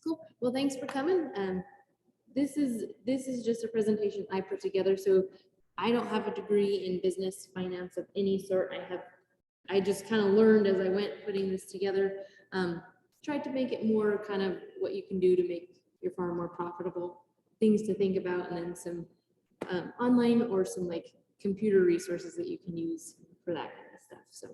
Cool. Well, thanks for coming. This is just a presentation I put together. So I don't have a degree in business finance of any sort. I just kind of learned as I went putting this together. Tried to make it more kind of what you can do to make your farm more profitable, things to think about, and then some online or some like computer resources that you can use for that kind of stuff. So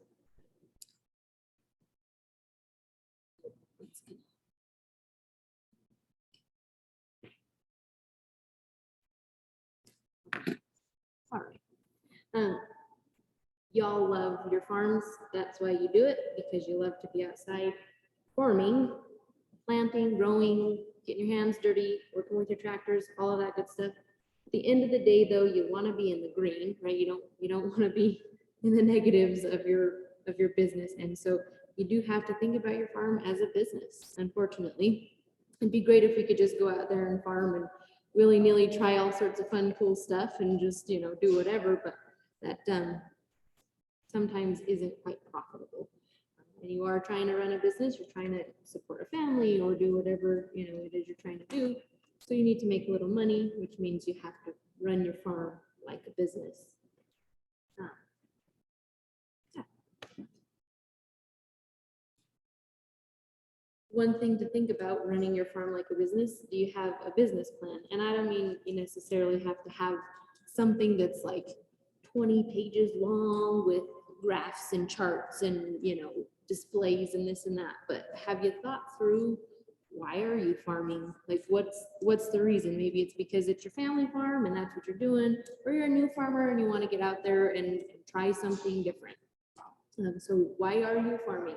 all right. Y'all love your farms. That's why you do it, because you love to be outside farming, planting, growing, getting your hands dirty, working with your tractors, all of that good stuff. At the end of the day, though, you want to be in the green, right? You don't want to be in the negatives of your business, and so you do have to think about your farm as a business. Unfortunately, it'd be great if we could just go out there and farm and willy-nilly try all sorts of fun, cool stuff and just do whatever, but that sometimes isn't quite profitable. And you are trying to run a business, you're trying to support a family or do whatever it is you're trying to do. So you need to make a little money, which means you have to run your farm like a business. One thing to think about running your farm like a business, do you have a business plan? And I don't mean you necessarily have to have something that's like 20 pages long with graphs and charts and displays and this and that, but have you thought through, why are you farming? Like what's the reason? Maybe it's because it's your family farm and that's what you're doing, or you're a new farmer and you want to get out there and try something different. So why are you farming?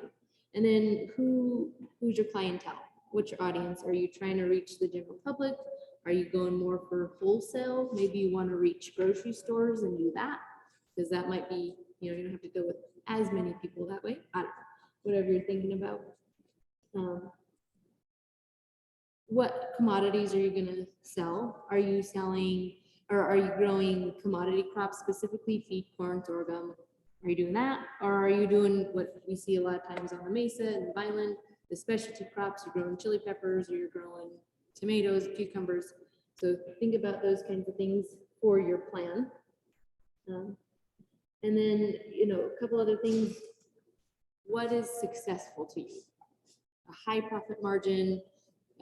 And then who's your clientele? What's your audience? Are you trying to reach the general public? Are you going more for wholesale? Maybe you want to reach grocery stores and do that, because that might be, you don't have to deal with as many people that way. I don't know, whatever you're thinking about. What commodities are you going to sell? Are you selling, or are you growing commodity crops, specifically feed, corn, sorghum? Are you doing that? Or are you doing what we see a lot of times on the Mesa and the Vineland, the specialty crops? You're growing chili peppers, or you're growing tomatoes, cucumbers. So think about those kinds of things for your plan. And then, a couple other things. What is successful to you? A high profit margin,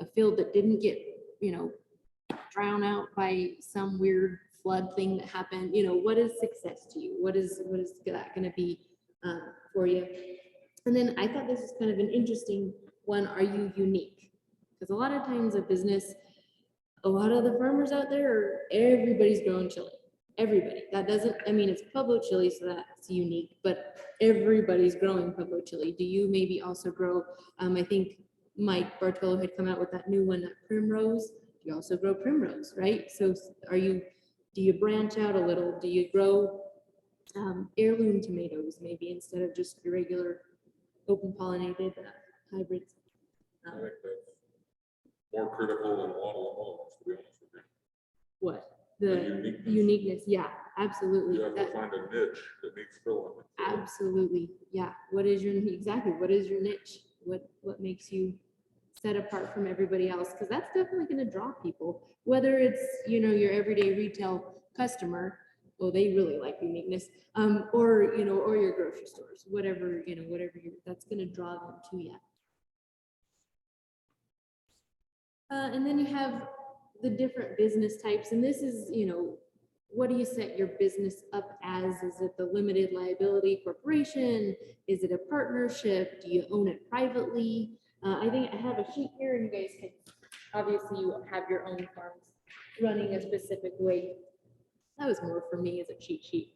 a field that didn't get, drowned out by some weird flood thing that happened. What is success to you? What is that going to be for you? And then I thought this is kind of an interesting one. Are you unique? Because a lot of times a business, a lot of the farmers out there, everybody's growing chili. Everybody. That doesn't, it's Pueblo chili, so that's unique, but everybody's growing Pueblo chili. Do you maybe also grow, I think Mike Bartolo had come out with that new one, that primrose. You also grow primrose, right? So do you branch out a little? Do you grow heirloom tomatoes, maybe, instead of just your regular open pollinated hybrids? I think that's more critical than a lot of others, to be honest with you. What? The uniqueness. Yeah, absolutely. You have to find a niche that needs filling. Absolutely. Yeah. What is your niche? What makes you set apart from everybody else? Because that's definitely going to draw people, whether it's your everyday retail customer. Well, they really like uniqueness, or your grocery stores, whatever that's going to draw them to you. And then you have the different business types, and this is what do you set your business up as? Is it the limited liability corporation? Is it a partnership? Do you own it privately? I think I have a sheet here, and you guys can, obviously you have your own farms running a specific way. That was more for me as a cheat sheet,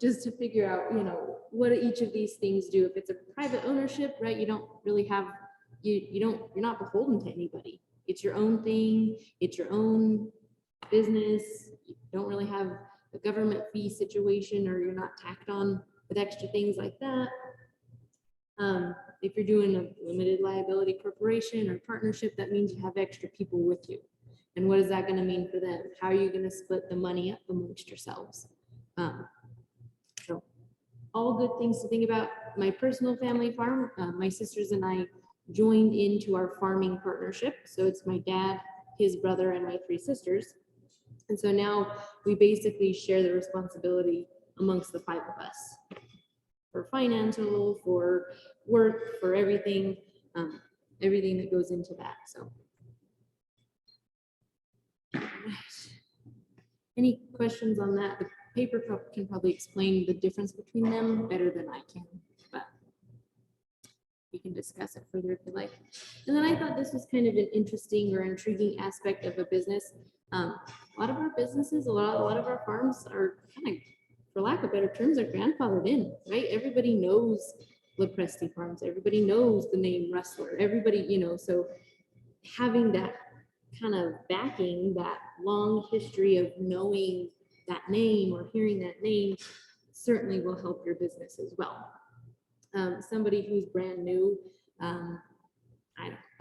just to figure out, what do each of these things do? If it's a private ownership, right, you don't really have, you're not beholden to anybody. It's your own thing. It's your own business. You don't really have a government fee situation, or you're not tacked on with extra things like that. If you're doing a limited liability corporation or partnership, that means you have extra people with you. And what is that going to mean for them? How are you going to split the money up amongst yourselves? So all good things to think about. My personal family farm, my sisters and I joined into our farming partnership. So it's my dad, his brother, and my 3 sisters. And so now we basically share the responsibility amongst the 5 of us for financial, for work, for everything, everything that goes into that. So, any questions on that? The paper can probably explain the difference between them better than I can, but we can discuss it further if you like. And then I thought this was kind of an interesting or intriguing aspect of a business. A lot of our businesses, a lot of our farms are kind of, for lack of better terms, are grandfathered in, right? Everybody knows LaPresti Farms. Everybody knows the name Rustler. Everybody, you know, so having that kind of backing, that long history of knowing that name or hearing that name certainly will help your business as well. Somebody who's brand new, I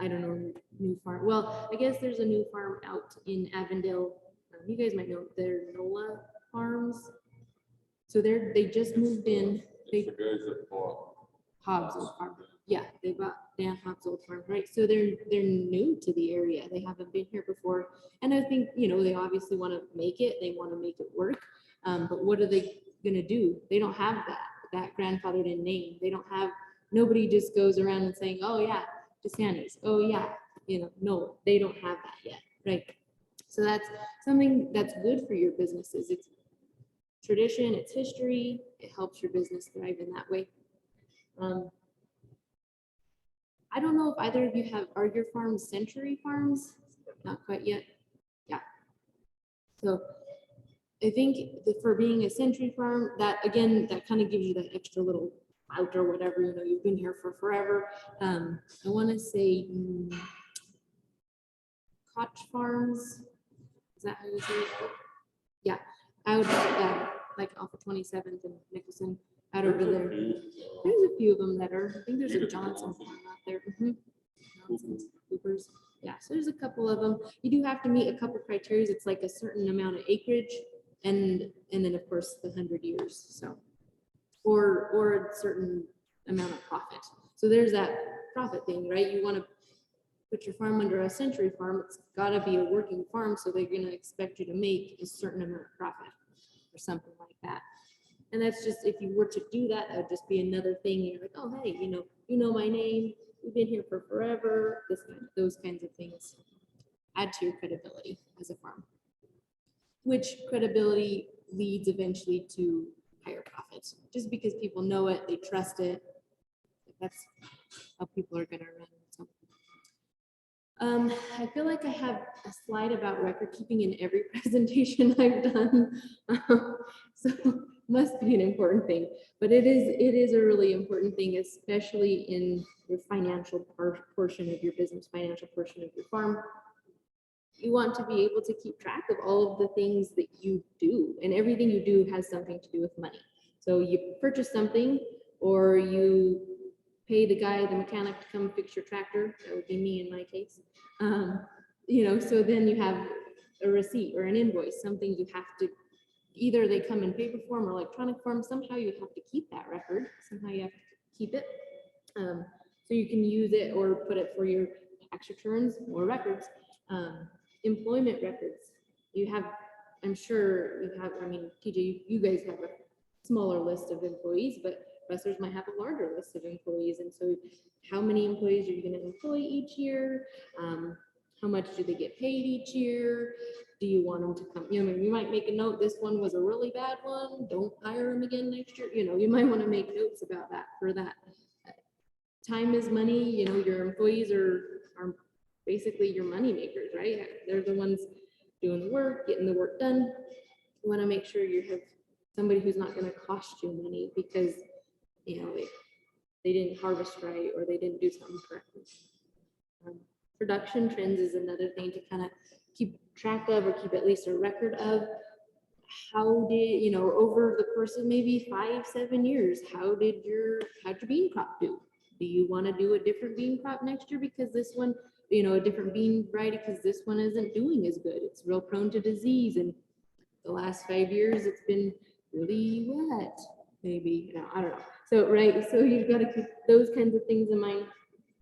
don't know, new farm. Well, I guess there's a new farm out in Avondale. You guys might know, they're NOLA Farms. So they just moved in. It's the guys that bought. Hobbs Old Farm. Yeah, they bought Dan Hobbs Old Farm, right? So they're new to the area. They haven't been here before. And I think, you know, they obviously want to make it, they want to make it work. But what are they gonna do? They don't have that grandfathered in name. They don't have, nobody just goes around and saying, oh yeah, DeSantis, oh yeah, you know, no, they don't have that yet, right? So that's something that's good for your businesses. It's tradition, it's history, it helps your business thrive in that way. I don't know if either of you are your farms century farms? Not quite yet. Yeah. So I think that for being a century farm, that again, that kind of gives you that extra little out or whatever, you know, you've been here for forever. I want to say Koch Farms. Is that how you say it? Yeah. Out like off of 27th and Nicholson, out over there. There's a few of them that are, I think there's a Johnson farm out there. Johnson's, Cooper's. Yeah, so there's a couple of them. You do have to meet a couple criteria. It's like a certain amount of acreage and then of course the 100 years. So, or a certain amount of profit. So there's that profit thing, right? You want to put your farm under a century farm. It's got to be a working farm. So they're going to expect you to make a certain amount of profit or something like that. And that's just, if you were to do that, that would just be another thing. You're like, oh, hey, you know my name. We've been here for forever. Those kinds of things add to your credibility as a farm, which credibility leads eventually to higher profits. Just because people know it, they trust it. That's how people are going to run. So, I feel like I have a slide about record keeping in every presentation I've done. So must be an important thing, but it is a really important thing, especially in your financial portion of your business, financial portion of your farm. You want to be able to keep track of all of the things that you do, and everything you do has something to do with money. So you purchase something, or you pay the mechanic to come fix your tractor. That would be me in my case. So then you have a receipt or an invoice, something you have to, either they come in paper form or electronic form. Somehow you have to keep that record. Somehow you have to keep it. So you can use it or put it for your tax returns or records. Employment records. You have, I'm sure you have, TJ, you guys have a smaller list of employees, but Rustlers might have a larger list of employees. And so how many employees are you going to employ each year? How much do they get paid each year? Do you want them to come? You might make a note, this one was a really bad one. Don't hire them again next year. You might want to make notes about that for that. Time is money. Your employees are basically your money makers, right? They're the ones doing the work, getting the work done. You want to make sure you have somebody who's not going to cost you money because they didn't harvest right or they didn't do something correctly. Production trends is another thing to kind of keep track of or keep at least a record of. How did, over the course of maybe 5-7 years, how'd your bean crop do? Do you want to do a different bean crop next year because this one, a different bean variety because this one isn't doing as good? It's real prone to disease, and the last 5 years it's been really wet, maybe. I don't know. So, right, so you've got to keep those kinds of things in mind.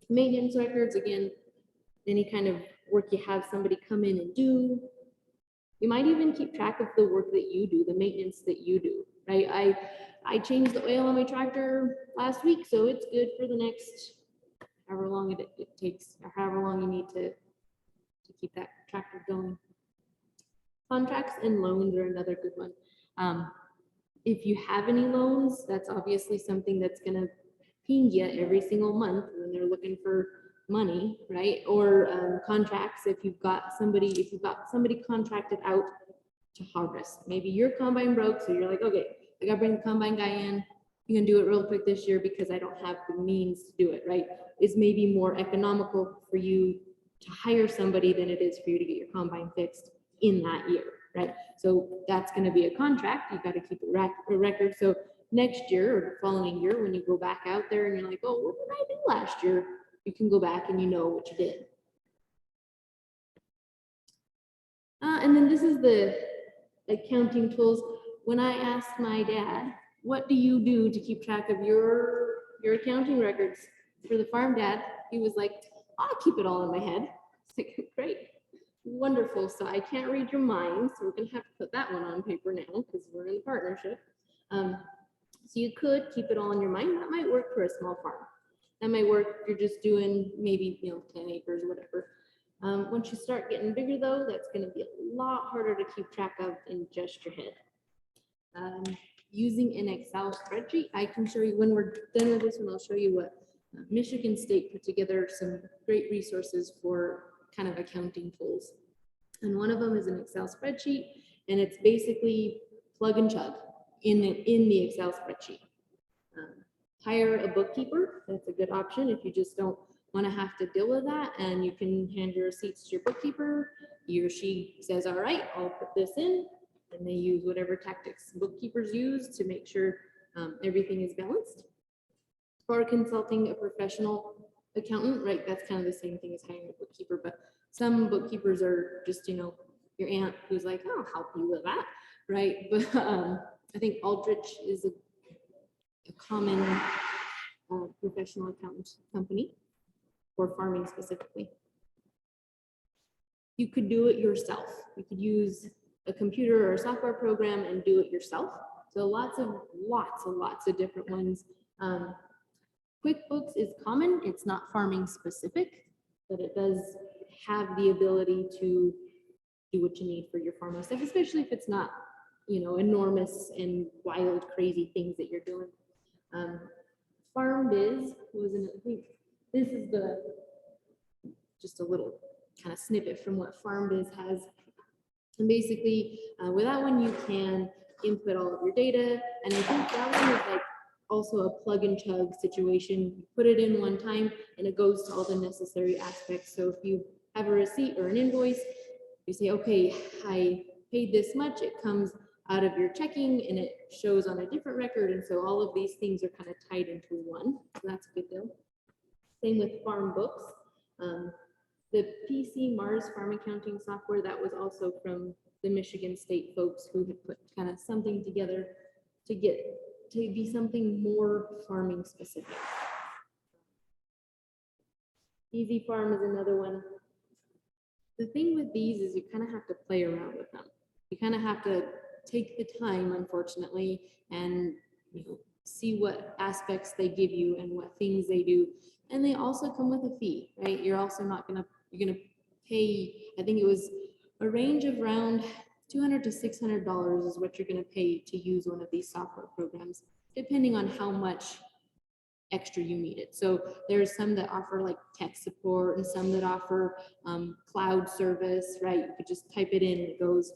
Maintenance records, again, any kind of work you have somebody come in and do. You might even keep track of the work that you do, the maintenance that you do, right? I changed the oil on my tractor last week, so it's good for the next however long it takes, or however long you need to keep that tractor going. Contracts and loans are another good one. If you have any loans, that's obviously something that's gonna ping you every single month when they're looking for money, right? Or contracts, if you've got somebody contracted out to harvest. Maybe your combine broke, so you're like, okay, I gotta bring the combine guy in. You can do it real quick this year because I don't have the means to do it, right? It's maybe more economical for you to hire somebody than it is for you to get your combine fixed in that year, right? So that's going to be a contract. You got to keep a record. So next year or the following year, when you go back out there and you're like, oh, what did I do last year? You can go back and you know what you did. And then this is the accounting tools. When I asked my dad, what do you do to keep track of your accounting records for the farm, Dad? He was like, I'll keep it all in my head. It's like, great, wonderful. So I can't read your mind, so we're gonna have to put that one on paper now because we're in a partnership. So you could keep it all in your mind. That might work for a small farm. That might work if you're just doing maybe 10 acres or whatever. Once you start getting bigger though, that's gonna be a lot harder to keep track of in just your head. Using an Excel spreadsheet, I can show you when we're done with this one, I'll show you what Michigan State put together some great resources for kind of accounting tools. And one of them is an Excel spreadsheet, and it's basically plug and chug in the Excel spreadsheet. Hire a bookkeeper, that's a good option if you just don't want to have to deal with that, and you can hand your receipts to your bookkeeper. He or she says, all right, I'll put this in, and they use whatever tactics bookkeepers use to make sure everything is balanced. Or consulting a professional accountant, right? That's kind of the same thing as hiring a bookkeeper, but some bookkeepers are just, your aunt who's like, I'll help you with that, right? But I think Aldrich is a common professional accountant company for farming specifically. You could do it yourself. You could use a computer or a software program and do it yourself. So lots of different ones. QuickBooks is common. It's not farming specific, but it does have the ability to do what you need for your farming stuff, especially if it's not, enormous and wild, crazy things that you're doing. FarmBiz was I think this is just a little kind of snippet from what FarmBiz has. And basically, with that one, you can input all of your data. And I think that one is like also a plug and chug situation. You put it in one time and it goes to all the necessary aspects. So if you have a receipt or an invoice, you say, okay, I paid this much, it comes out of your checking and it shows on a different record. And so all of these things are kind of tied into one. So that's a good deal. Same with farm books. The PC Mars farm accounting software, that was also from the Michigan State folks who had put kind of something together to be something more farming specific. Easy Farm is another one. The thing with these is you kind of have to play around with them. You kind of have to take the time, unfortunately, and see what aspects they give you and what things they do. And they also come with a fee, right? You're also not gonna, you're gonna pay, I think it was a range of around $200 to $600 is what you're gonna pay to use one of these software programs, depending on how much extra you need it. So there's some that offer like tech support and some that offer cloud service, right? You could just type it in and it goes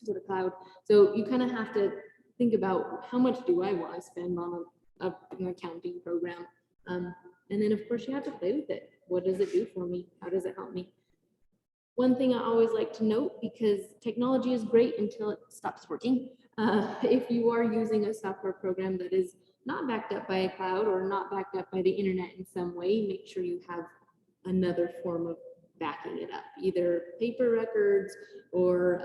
to the cloud. So you kind of have to think about how much do I want to spend on an accounting program. And then of course you have to play with it. What does it do for me? How does it help me? One thing I always like to note, because technology is great until it stops working. If you are using a software program that is not backed up by a cloud or not backed up by the internet in some way, make sure you have another form of backing it up, either paper records or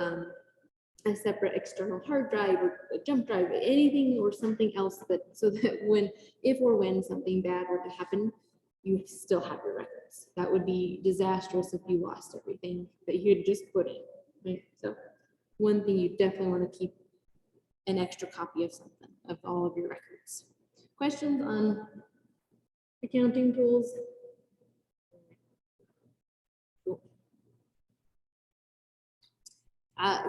a separate external hard drive or a jump drive, anything or something else that, so that if or when something bad were to happen, you still have your records. That would be disastrous if you lost everything that you had just put in, right? So one thing you definitely want to keep an extra copy of something, of all of your records. Questions on accounting tools? Cool.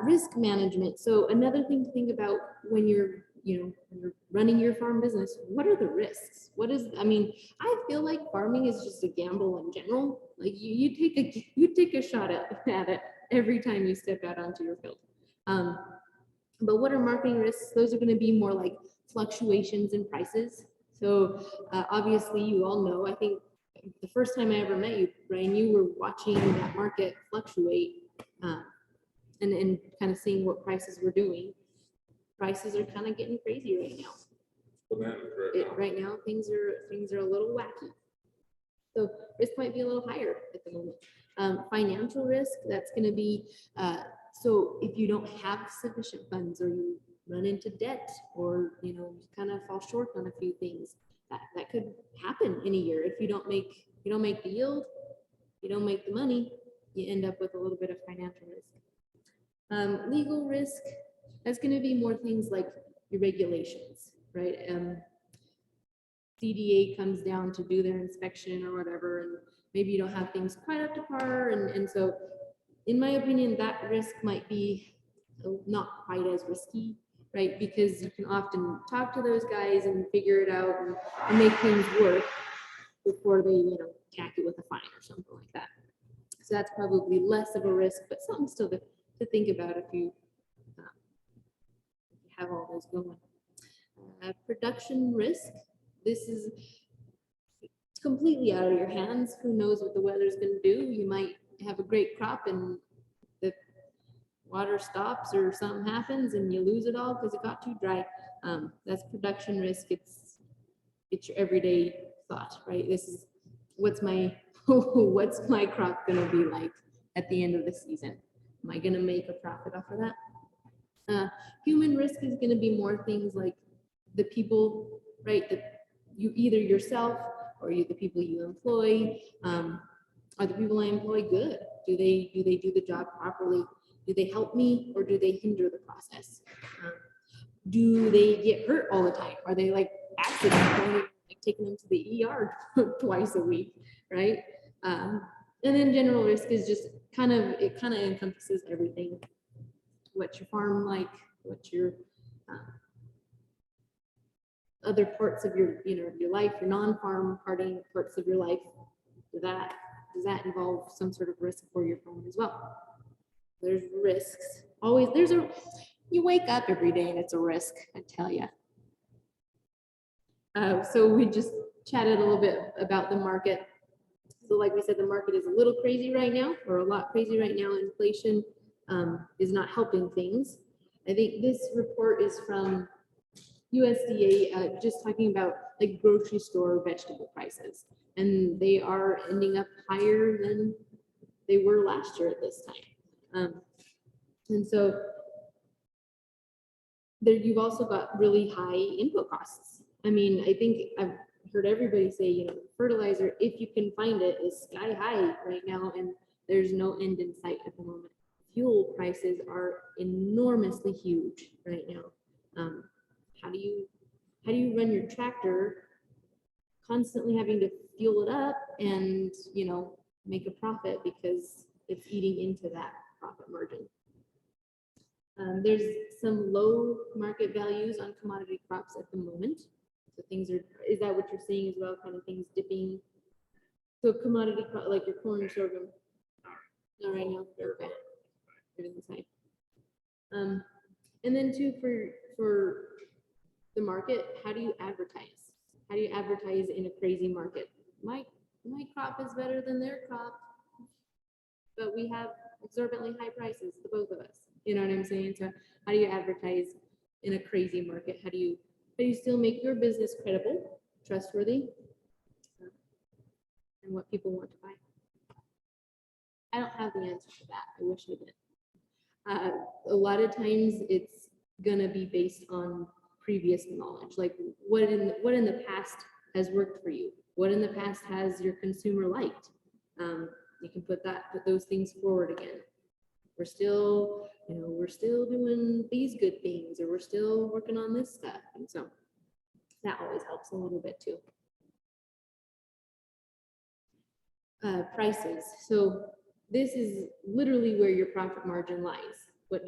Risk management. So another thing to think about when you're, when you're running your farm business, what are the risks? I mean, I feel like farming is just a gamble in general. Like you take a shot at it every time you step out onto your field. But what are marketing risks? Those are going to be more like fluctuations in prices. So obviously you all know, I think the first time I ever met you, Brian, you were watching that market fluctuate and kind of seeing what prices were doing. Prices are kind of getting crazy right now. Right now things are a little wacky. So risk might be a little higher at the moment. Financial risk, that's going to be, so if you don't have sufficient funds, or you run into debt, or you kind of fall short on a few things, that could happen in a year. If you don't make the yield, you don't make the money, you end up with a little bit of financial risk. Legal risk, that's going to be more things like your regulations, right? CDA comes down to do their inspection or whatever, and maybe you don't have things quite up to par, and so in my opinion, that risk might be not quite as risky, right? Because you can often talk to those guys and figure it out and make things work before they, tack you with a fine or something like that. So that's probably less of a risk, but something still to think about if you have all those going. Production risk. This is completely out of your hands. Who knows what the weather's going to do? You might have a great crop and the water stops or something happens and you lose it all because it got too dry. That's production risk. It's your everyday thought, right? This is what's my crop going to be like at the end of the season? Am I going to make a profit off of that? Human risk is going to be more things like the people, right? That you either yourself or the people you employ. Are the people I employ good? Do they do the job properly? Do they help me, or do they hinder the process? Do they get hurt all the time? Are they like accidents, like taking them to the ER twice a week, right? And then general risk is just kind of encompasses everything. What's your farm like? What's your other parts of your your life, your non-farm parts of your life? Does that involve some sort of risk for your farm as well? There's risks. Always, you wake up every day and it's a risk, I tell you. So we just chatted a little bit about the market. So like we said, the market is a little crazy right now, or a lot crazy right now. Inflation is not helping things. I think this report is from USDA, just talking about like grocery store vegetable prices, and they are ending up higher than they were last year at this time. And so there, you've also got really high input costs. I mean, I think I've heard everybody say, fertilizer, if you can find it, is sky high right now, and there's no end in sight at the moment. Fuel prices are enormously huge right now. How do you run your tractor constantly having to fuel it up and make a profit because it's eating into that profit margin? There's some low market values on commodity crops at the moment. So is that what you're seeing as well? Kind of things dipping. So commodity crop like your corn, sorghum. Not right now. Okay. Everything's fine. And then too, for the market, how do you advertise? How do you advertise in a crazy market? My crop is better than their crop, but we have exorbitantly high prices, the both of us. You know what I'm saying? So how do you advertise in a crazy market? How do you still make your business credible, trustworthy, and what people want to buy? I don't have the answer to that. I wish I did. A lot of times it's gonna be based on previous knowledge, like what in the past has worked for you? What in the past has your consumer liked? You can put those things forward again. We're still, we're still doing these good things, or we're still working on this stuff. And so that always helps a little bit too. Prices. So this is literally where your profit margin lies. What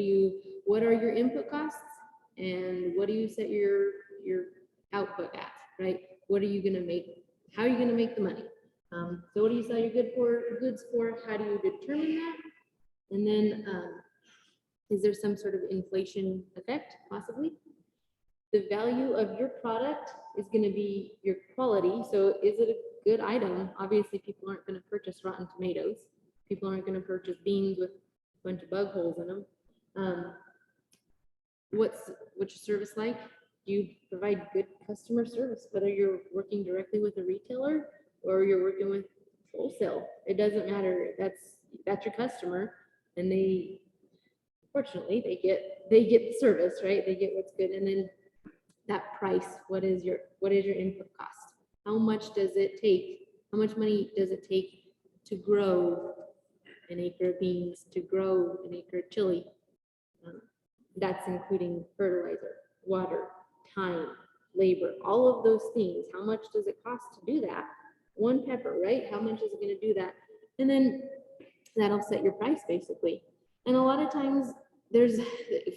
are your input costs, and what do you set your output at, right? What are you going to make? How are you going to make the money? So what do you sell your goods for? How do you determine that? And then is there some sort of inflation effect, possibly? The value of your product is going to be your quality. So is it a good item? Obviously, people aren't going to purchase rotten tomatoes. People aren't going to purchase beans with a bunch of bug holes in them. What's your service like? Do you provide good customer service, whether you're working directly with a retailer or you're working with wholesale? It doesn't matter. That's your customer, and fortunately they get the service, right? They get what's good. And then that price, what is your input cost? How much does it take? How much money does it take to grow an acre of beans, to grow an acre of chili? That's including fertilizer, water, time, labor, all of those things. How much does it cost to do that? One pepper, right? How much is it going to do that? And then that'll set your price, basically. And a lot of times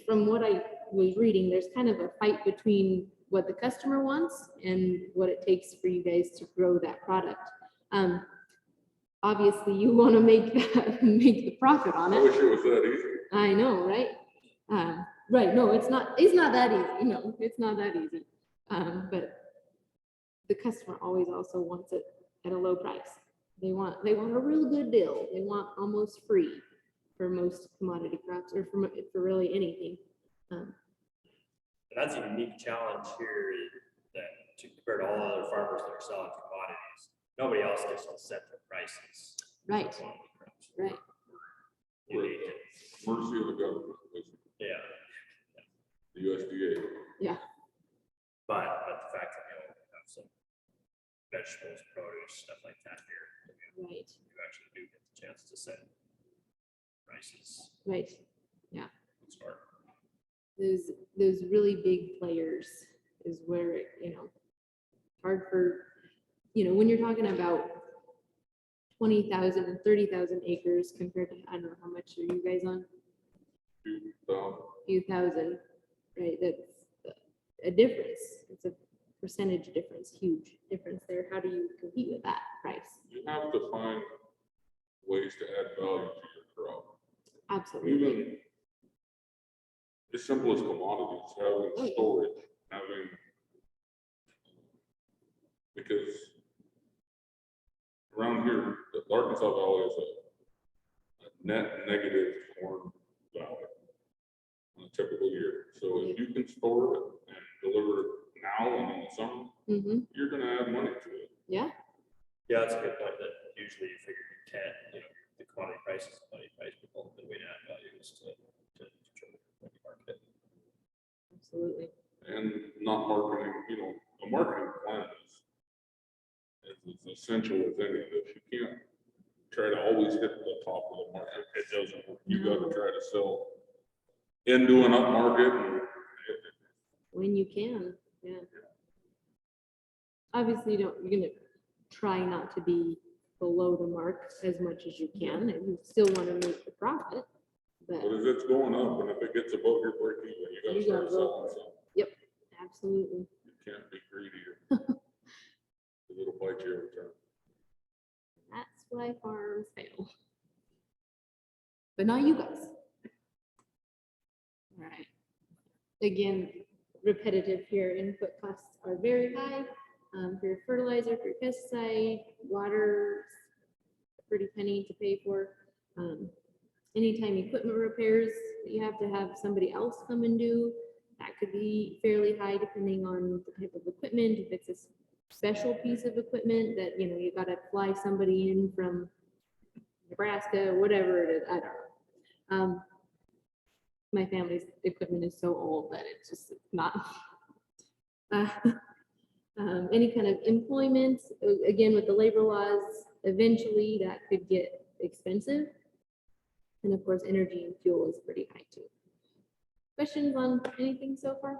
from what I was reading, there's kind of a fight between what the customer wants and what it takes for you guys to grow that product. Obviously you want to make the profit on it. I wish it was that easy. I know, right? Right. No, it's not that easy. No, it's not that easy. But the customer always also wants it at a low price. They want a real good deal. They want almost free for most commodity crops, or for really anything. That's a unique challenge here, that compared to all other farmers that are selling commodities, nobody else gets to set the prices. Right. for commodity crops. Right. Unique. Mercy of the government, Yeah, the USDA. Yeah. but the fact that you have some vegetables, produce, stuff like that here, Right. you actually do get the chance to set prices. Right. It's hard. Those really big players is where hard for, when you're talking about 20,000 and 30,000 acres compared to, I don't know, how much are you guys on? Few thousand, right? That's a difference. It's a percentage difference, huge difference there. How do you compete with that price? You have to find ways to add value to your crop. Absolutely. Even as simple as commodities, having storage, because around here, the Arkansas Valley is a net negative corn valley on a typical year. So if you can store it and deliver it now and in the summer, you're going to add money to it. Yeah. Yeah, that's a good point. That usually you figure you can't, the commodity price is commodity price, people, the way to add value is to market. Absolutely. And not marketing, a marketing plan is essential with any of this. You can't try to always hit the top of the market. It doesn't work. You got to try to sell into an up market. When you can, yeah. Obviously, you're gonna try not to be below the mark as much as you can, and you still want to make the profit. But as it's going up, and if it gets above your break even, you got to start selling some. Yep, absolutely. You can't be greedy or it'll bite you every time. That's why farms fail. But not you guys. All right. Again, repetitive here. Input costs are very high. For your fertilizer, for your pesticide, water, a pretty penny to pay for. Anytime equipment repairs, you have to have somebody else come and do. That could be fairly high depending on the type of equipment. If it's a special piece of equipment that, you got to fly somebody in from Nebraska or whatever it is, I don't know. My family's equipment is so old that it's just not. Any kind of employment, again, with the labor laws, eventually that could get expensive. And of course, energy and fuel is pretty high too. Questions on anything so far?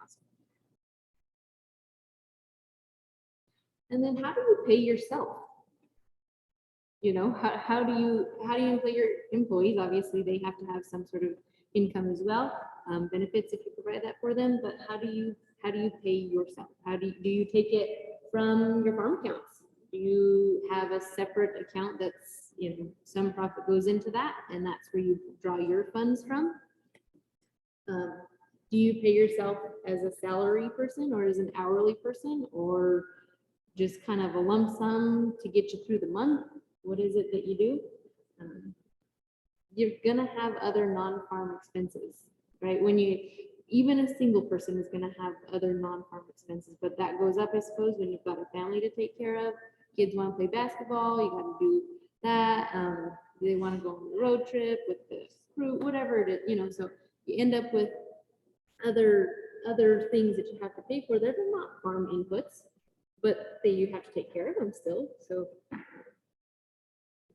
Awesome. And then how do you pay yourself? You know, how do you employ your employees? Obviously, they have to have some sort of income as well, benefits if you provide that for them. But how do you pay yourself? How do you take it from your farm accounts? Do you have a separate account that's, you know, some profit goes into that, and that's where you draw your funds from? Do you pay yourself as a salary person or as an hourly person, or just kind of a lump sum to get you through the month? What is it that you do? You're gonna have other non-farm expenses, right? Even a single person is gonna have other non-farm expenses, but that goes up, I suppose, when you've got a family to take care of. Kids want to play basketball, you gotta do that. They want to go on a road trip with the crew, whatever it is, you know, so you end up with other things that you have to pay for. They're not farm inputs, but you have to take care of them still. So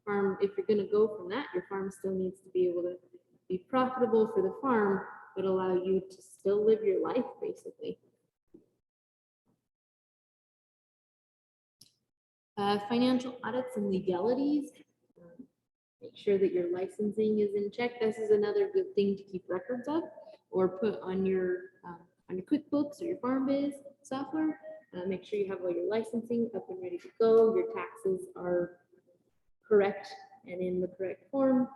farm, if you're going to go from that, your farm still needs to be able to be profitable for the farm, but allow you to still live your life, basically. Financial audits and legalities. Make sure that your licensing is in check. This is another good thing to keep records of, or put on your QuickBooks or your farm biz software. Make sure you have all your licensing up and ready to go. Your taxes are correct and in the correct form.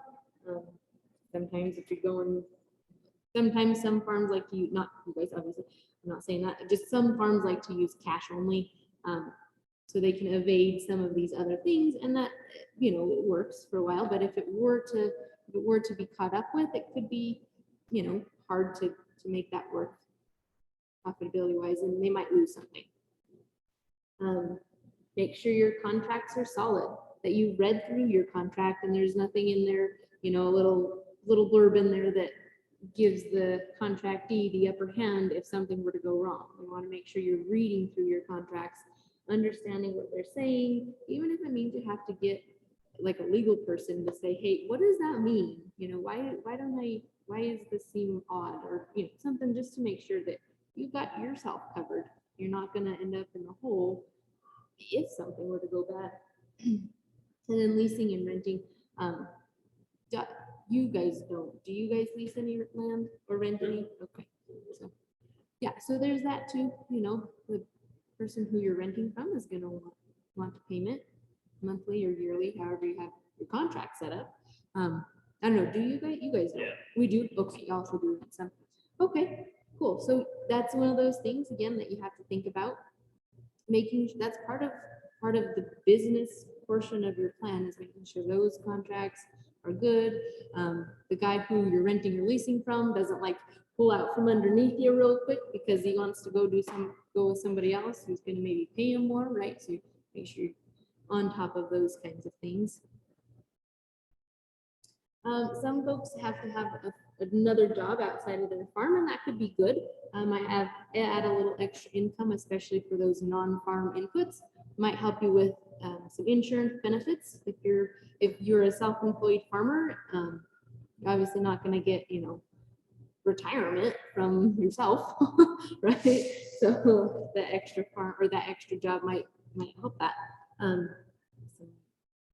Sometimes if you're going, sometimes some farms like to use, not you guys obviously, I'm not saying that, just some farms like to use cash only, so they can evade some of these other things, and that, you know, it works for a while. But if it were to be caught up with, it could be, you know, hard to make that work profitability wise, and they might lose something. Make sure your contracts are solid, that you read through your contract and there's nothing in there, you know, a little blurb in there that gives the contractee the upper hand if something were to go wrong. You want to make sure you're reading through your contracts, understanding what they're saying, even if it means you have to get like a legal person to say, hey, what does that mean? You know, why does this seem odd? Or, you know, something just to make sure that you've got yourself covered. You're not going to end up in the hole if something were to go bad. And then leasing and renting. You guys don't. Do you guys lease any land or rent any? Okay. So yeah, so there's that too. You know, the person who you're renting from is going to want payment monthly or yearly, however you have your contract set up. I don't know. Do you guys? You guys know? Yeah. We do. Okay, you also do some. Okay, cool. So that's one of those things again that you have to think about. Making that's part of the business portion of your plan is making sure those contracts are good. The guy who you're renting or leasing from doesn't like pull out from underneath you real quick because he wants to go with somebody else who's going to maybe pay him more, right? So make sure you're on top of those kinds of things. Some folks have to have another job outside of their farm, and that could be good. I add a little extra income, especially for those non-farm inputs. Might help you with some insurance benefits. If you're a self-employed farmer, you're obviously not going to get, you know, retirement from yourself, right? So that extra farm or that extra job might help that.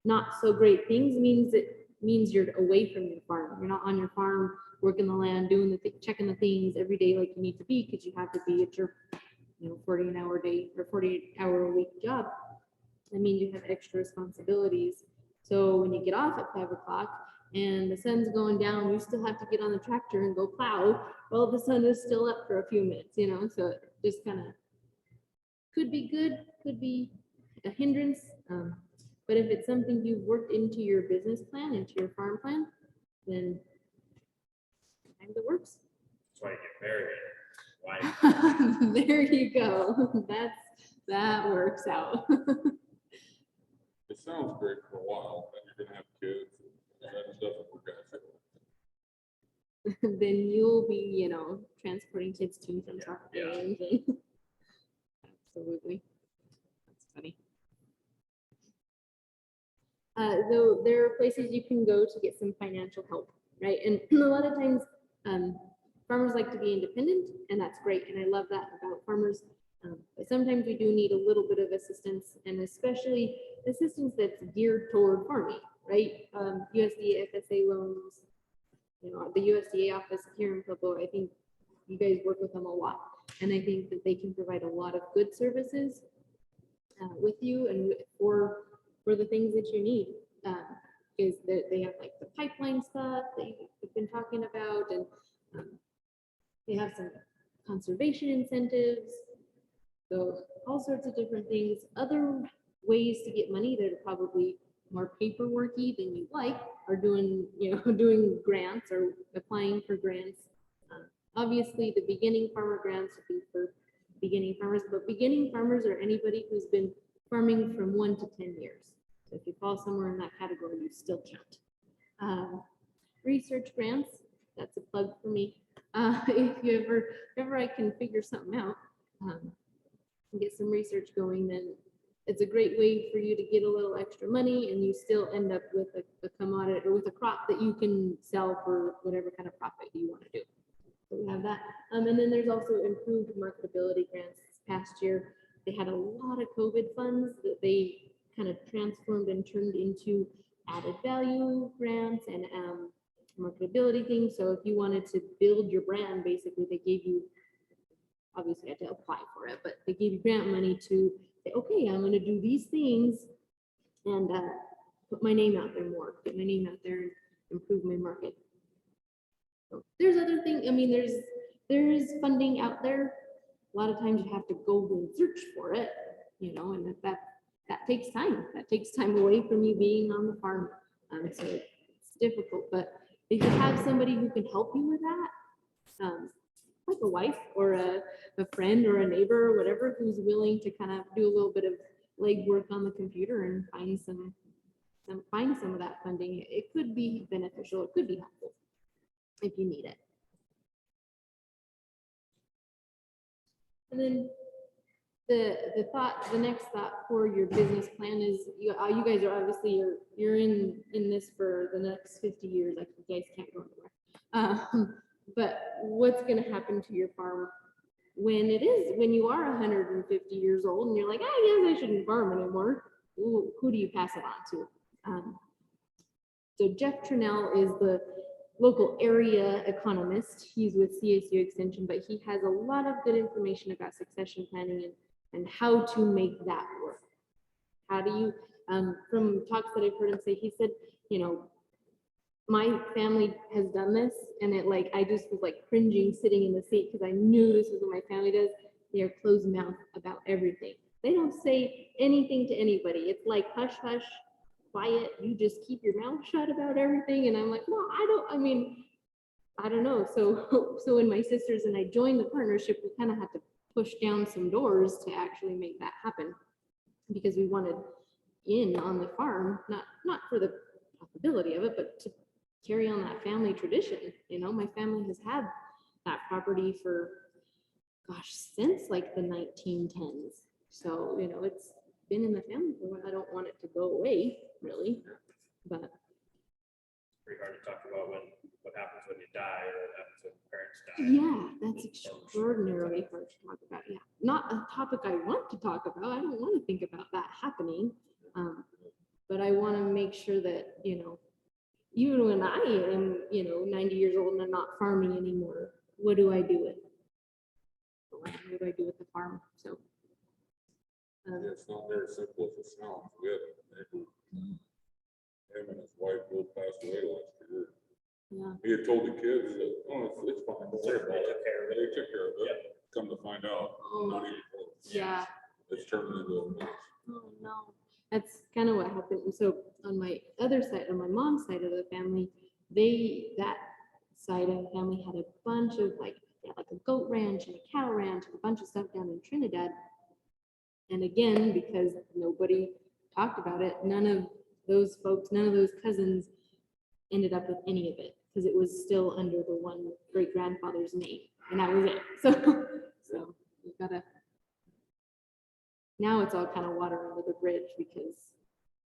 Not so great things means you're away from your farm. You're not on your farm working the land, doing checking the things every day like you need to be, because you have to be at your 40-hour day or 40-hour a week job. That means you have extra responsibilities. So when you get off at 5 o'clock and the sun's going down, you still have to get on the tractor and go plow while the sun is still up for a few minutes, you know. So it just kind of could be good, could be a hindrance. But if it's something you've worked into your business plan, into your farm plan, then sometimes it works. That's why you get married. Why? There you go. That works out. It sounds great for a while, then you're gonna have kids, and that doesn't work out. Then you'll be, transporting kids to and from soccer Yeah. games. Absolutely. That's funny. Though there are places you can go to get some financial help, right? And a lot of times, farmers like to be independent, and that's great. And I love that about farmers. But sometimes we do need a little bit of assistance, and especially assistance that's geared toward farming, right? USDA-FSA loans, the USDA office here in Pueblo, I think you guys work with them a lot. And I think that they can provide a lot of good services with you and for the things that you need. Is that they have like the pipeline stuff that you've been talking about, and they have some conservation incentives. So all sorts of different things, other ways to get money that are probably more paperworky than you like, are doing, doing grants or applying for grants. Obviously, the beginning farmer grants would be for beginning farmers, but beginning farmers are anybody who's been farming from 1 to 10 years. So if you fall somewhere in that category, you still count. Research grants, that's a plug for me. If you ever I can figure something out, get some research going, then it's a great way for you to get a little extra money, and you still end up with a commodity or with a crop that you can sell for whatever kind of profit you want to do. So we have that. And then there's also improved marketability grants. This past year, they had a lot of COVID funds that they kind of transformed and turned into added value grants and marketability things. So if you wanted to build your brand, basically they gave you, obviously you had to apply for it, but they gave you grant money to say, okay, I'm going to do these things and put my name out there more, get my name out there and improve my market. So there's other things. I mean, there's funding out there. A lot of times you have to go and search for it, and that takes time. That takes time away from you being on the farm. So it's difficult, but if you have somebody who can help you with that, like a wife or a friend or a neighbor or whatever, who's willing to kind of do a little bit of legwork on the computer and find some of that funding, it could be beneficial. It could be helpful if you need it. And then the next thought for your business plan is you guys are obviously you're in this for the next 50 years. Like, you guys can't go anywhere. But what's going to happen to your farm when you are 150 years old and you're like, I guess I shouldn't farm anymore? Who do you pass it on to? So Jeff Trinnell is the local area economist. He's with CSU Extension, but he has a lot of good information about succession planning and how to make that work. How do you, from talks that I've heard him say, he said, my family has done this, and I just was like cringing sitting in the seat because I knew this is what my family does. They are closed mouth about everything. They don't say anything to anybody. It's like hush, hush, quiet. You just keep your mouth shut about everything. And I'm like, well, I don't know. So when my sisters and I joined the partnership, we kind of had to push down some doors to actually make that happen, because we wanted in on the farm, not for the possibility of it, but to carry on that family tradition. My family has had that property for, since like the 1910s. So, it's been in the family for a while. I don't want it to go away, really, but. It's pretty hard to talk about what happens when you die or what happens when parents die. Yeah, that's extraordinarily hard to talk about. Yeah, not a topic I want to talk about. I don't want to think about that happening. But I want to make sure that, even when I am, 90 years old and I'm not farming anymore, what do I do with it? What do I do with the farm? So. It's not very simple as it sounds. We had a neighbor, him and his wife both passed away last year. Yeah. He had told the kids that, it's fine, don't worry about it. They took care of it. Yeah. Come to find out, not even close. Yeah. It's turning into a mess. Oh no. That's kind of what happened. So on my other side, on my mom's side of the family, that side of the family had a bunch of they had a goat ranch and a cattle ranch and a bunch of stuff down in Trinidad. And again, because nobody talked about it, none of those cousins ended up with any of it, because it was still under the one great grandfather's name, and that was it. So we've got to Now it's all kind of water under the bridge because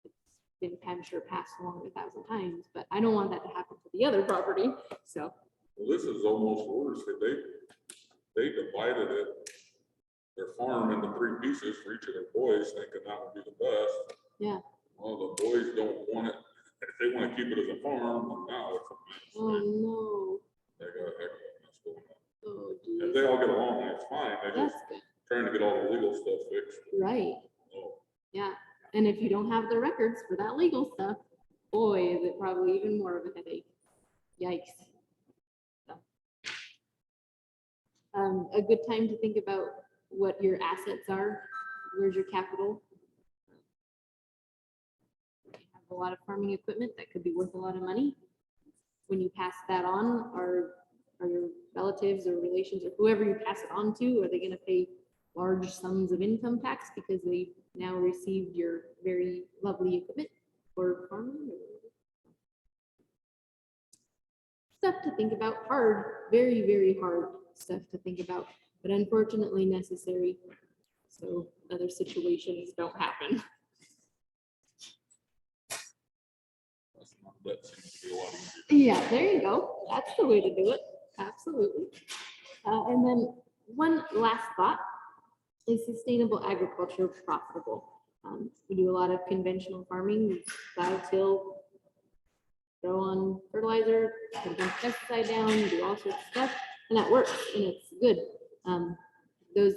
it's been, I'm sure, passed along 1,000 times, but I don't want that to happen to the other property, so. Well, this is almost worse. They divided it, their farm into 3 pieces for each of their boys, thinking that would be the best. Yeah. Well, the boys don't want it. They want to keep it as a farm, and now it's a mess. Oh, no. They got a heck of a mess going on. Oh, If geez. they all get along, it's fine. They're That's just good. trying to get all the legal stuff fixed. Right. Oh, Yeah. And if you don't have the records for that legal stuff, boy, is it probably even more of a headache. Yikes. So, a good time to think about what your assets are. Where's your capital? You have a lot of farming equipment that could be worth a lot of money. When you pass that on, are your relatives or relations or whoever you pass it on to, are they going to pay large sums of income tax because they now received your very lovely equipment for farming? Stuff to think about. Hard, very, very hard stuff to think about, but unfortunately necessary, so other situations don't happen. that seems to be a lot easier. Yeah, there you go. That's the way to do it. Absolutely. And then one last thought, is sustainable agriculture profitable? We do a lot of conventional farming, we plow, till, throw on fertilizer, put a bunch of pesticide down, do all sorts of stuff, and that works and it's good. Those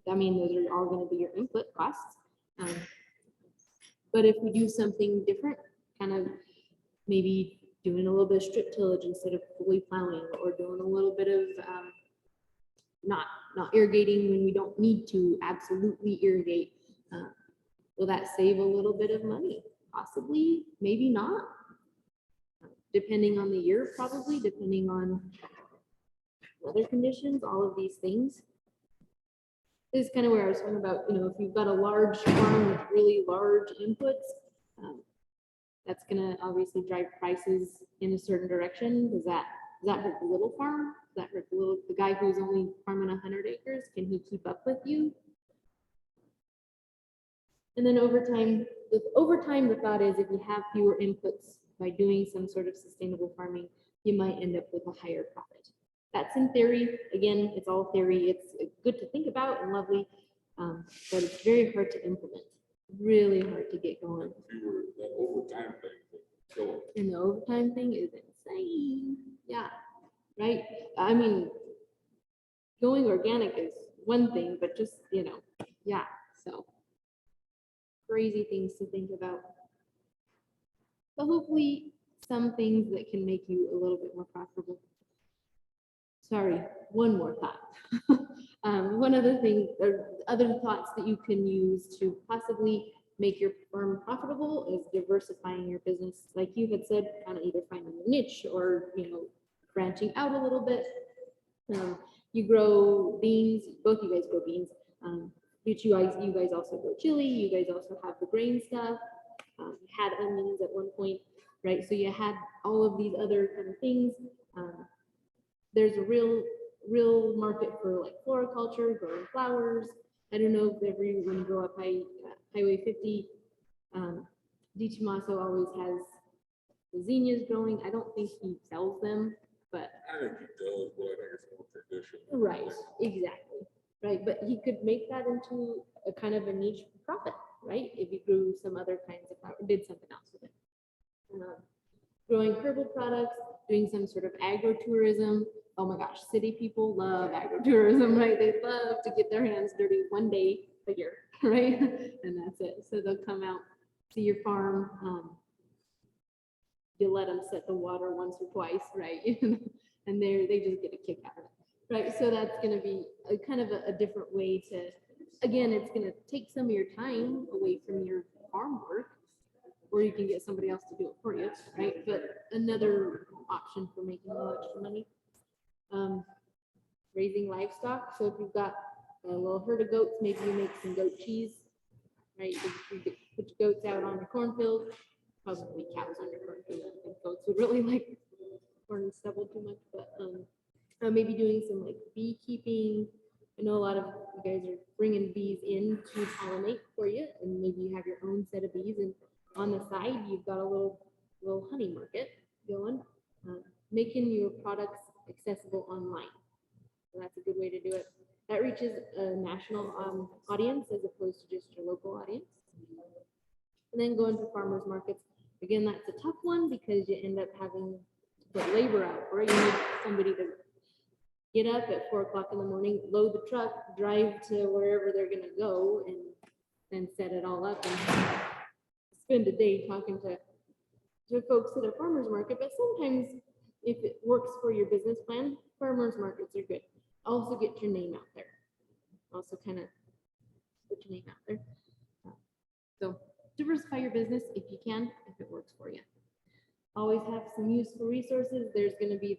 are all going to be your input costs. But if we do something different, kind of maybe doing a little bit of strip tillage instead of fully plowing, or doing a little bit of not irrigating when we don't need to absolutely irrigate, will that save a little bit of money? Possibly, maybe not. Depending on the year, probably, depending on weather conditions, all of these things. This is kind of where I was talking about, if you've got a large farm with really large inputs, that's gonna obviously drive prices in a certain direction. Does that hurt the little farm? Does that hurt the guy who's only farming 100 acres? Can he keep up with you? And then over time, the thought is if you have fewer inputs by doing some sort of sustainable farming, you might end up with a higher profit. That's in theory. Again, it's all theory. It's good to think about and lovely, but it's very hard to implement. Really hard to get going. That overtime thing would kill it. And the overtime thing is insane. Yeah, right. I mean, going organic is one thing, but just, yeah. So crazy things to think about. But hopefully some things that can make you a little bit more profitable. Sorry, one more thought. One other thing, or other thoughts that you can use to possibly make your farm profitable is diversifying your business. Like you had said, kind of either finding a niche or, branching out a little bit. You grow beans, both you guys grow beans. You guys also grow chili. You guys also have the grain stuff. You had onions at one point, right? So you had all of these other kind of things. There's a real market for like floriculture, growing flowers. I don't know if when you go up Highway 50, Di Tomaso always has the zinnias growing. I don't think he sells them, but I think he does, but I think it's more traditional. right, exactly, right. But he could make that into a kind of a niche profit, right? If he grew some other kinds of flower, did something else with it. Growing herbal products, doing some sort of agro-tourism. Oh my gosh, city people love agro-tourism, right? They love to get their hands dirty one day a year, right? And that's it. So they'll come out, see your farm. You let them set the water once or twice, right? And they just get a kick out of it, right? So that's going to be a kind of a different way to, again, it's going to take some of your time away from your farm work, or you can get somebody else to do it for you, right? But another option for making a little extra money. Raising livestock. So if you've got a little herd of goats, maybe you make some goat cheese, right? You put your goats out on your cornfield, probably cows on your cornfield. I think goats would really like corn and stubble too much, but maybe doing some like beekeeping, I know a lot of you guys are bringing bees in to pollinate for you, and maybe you have your own set of bees, and on the side, you've got a little honey market going, making your products accessible online. So that's a good way to do it. That reaches a national audience as opposed to just your local audience. And then going to farmers markets. Again, that's a tough one because you end up having to put labor out for it. You need somebody to get up at 4 o'clock in the morning, load the truck, drive to wherever they're gonna go, and then set it all up and spend a day talking to folks at a farmer's market. But sometimes if it works for your business plan, farmers markets are good. Also get your name out there. Also kind of put your name out there. So diversify your business if you can, if it works for you. Always have some useful resources. There's going to be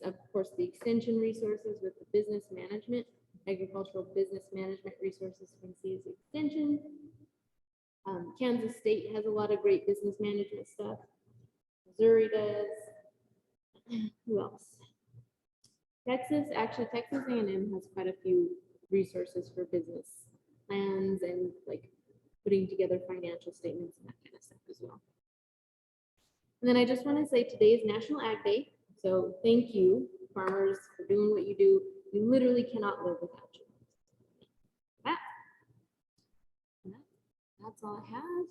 of course, the extension resources with the business management, agricultural business management resources from CSU Extension. Kansas State has a lot of great business management stuff. Missouri does. Who else? Texas A&M has quite a few resources for business plans and like putting together financial statements and that kind of stuff as well. And then I just want to say today is National Ag Day. So thank you, farmers, for doing what you do. You literally cannot live without you. That's all I have.